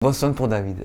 Boston pour David.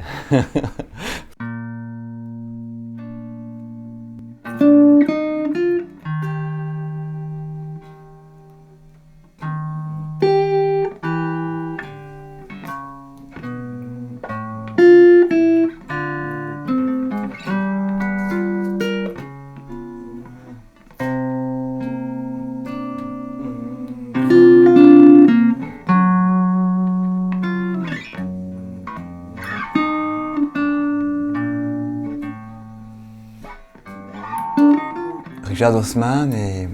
Richard Haussmann est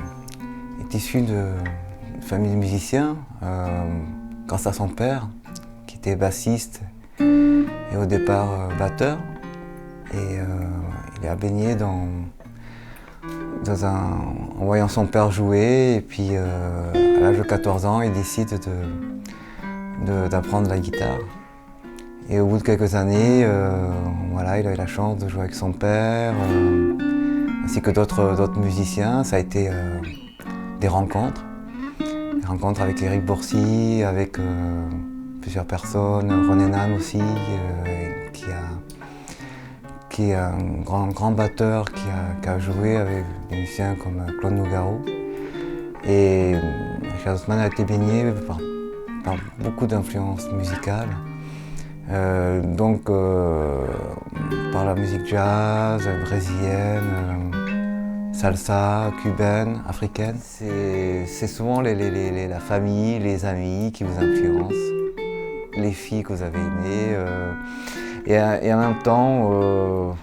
issu d'une famille de musiciens, grâce à son père, qui était bassiste et au départ batteur. Et il a baigné en voyant son père jouer, et puis à l'âge de 14 ans, il décide d'apprendre la guitare. Et au bout de quelques années, voilà, il a eu la chance de jouer avec son père, ainsi que d'autres musiciens. Ça a été des rencontres avec Éric Bourcy, avec plusieurs personnes, René Nam aussi, qui est un grand batteur qui a joué avec des musiciens comme Claude Nougaro. Et Richard Haussmann a été baigné par beaucoup d'influences musicales. Donc par la musique jazz, brésilienne, salsa, cubaine, africaine. C'est souvent la famille, les amis qui vous influencent, les filles que vous avez aimées. Et en même temps,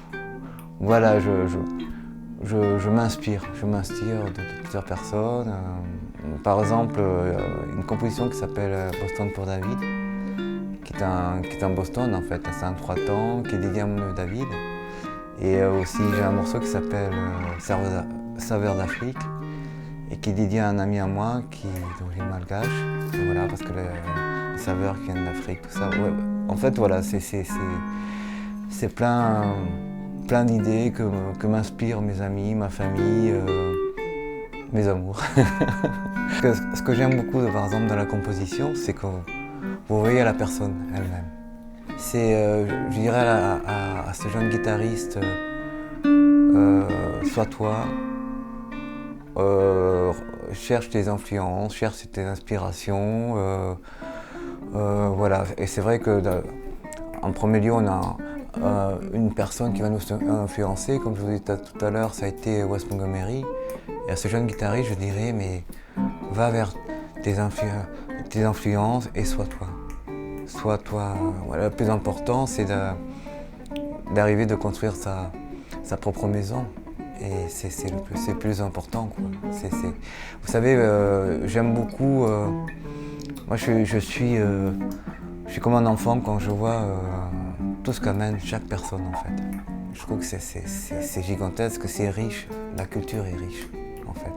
voilà, je m'inspire de plusieurs personnes. Par exemple, une composition qui s'appelle Boston pour David, qui est un Boston en fait, à Saint-Trois-Temps, qui est dédié à mon neveu David. Et aussi j'ai un morceau qui s'appelle Saveur d'Afrique, et qui est dédié à un ami à moi qui est d'origine malgache. Et voilà, parce que les saveurs qui viennent d'Afrique, tout ça. Ouais, en fait voilà, c'est plein d'idées que m'inspirent mes amis, ma famille, mes amours. Ce que j'aime beaucoup par exemple dans la composition, c'est que vous voyez la personne elle-même. C'est, je dirais à ce jeune guitariste, sois toi, cherche tes influences, cherche tes inspirations. Voilà. Et c'est vrai que en premier lieu, on a une personne qui va nous influencer. Comme je vous ai dit tout à l'heure, ça a été Wes Montgomery. Et à ce jeune guitariste, je dirais, mais va vers tes influences et sois toi. Sois toi. Voilà, le plus important, c'est d'arriver de construire sa propre maison. Et c'est le plus important, quoi. Vous savez, j'aime beaucoup. Moi, je suis comme un enfant quand je vois tout ce qu'amène chaque personne, en fait. Je trouve que c'est gigantesque, c'est riche. La culture est riche, en fait.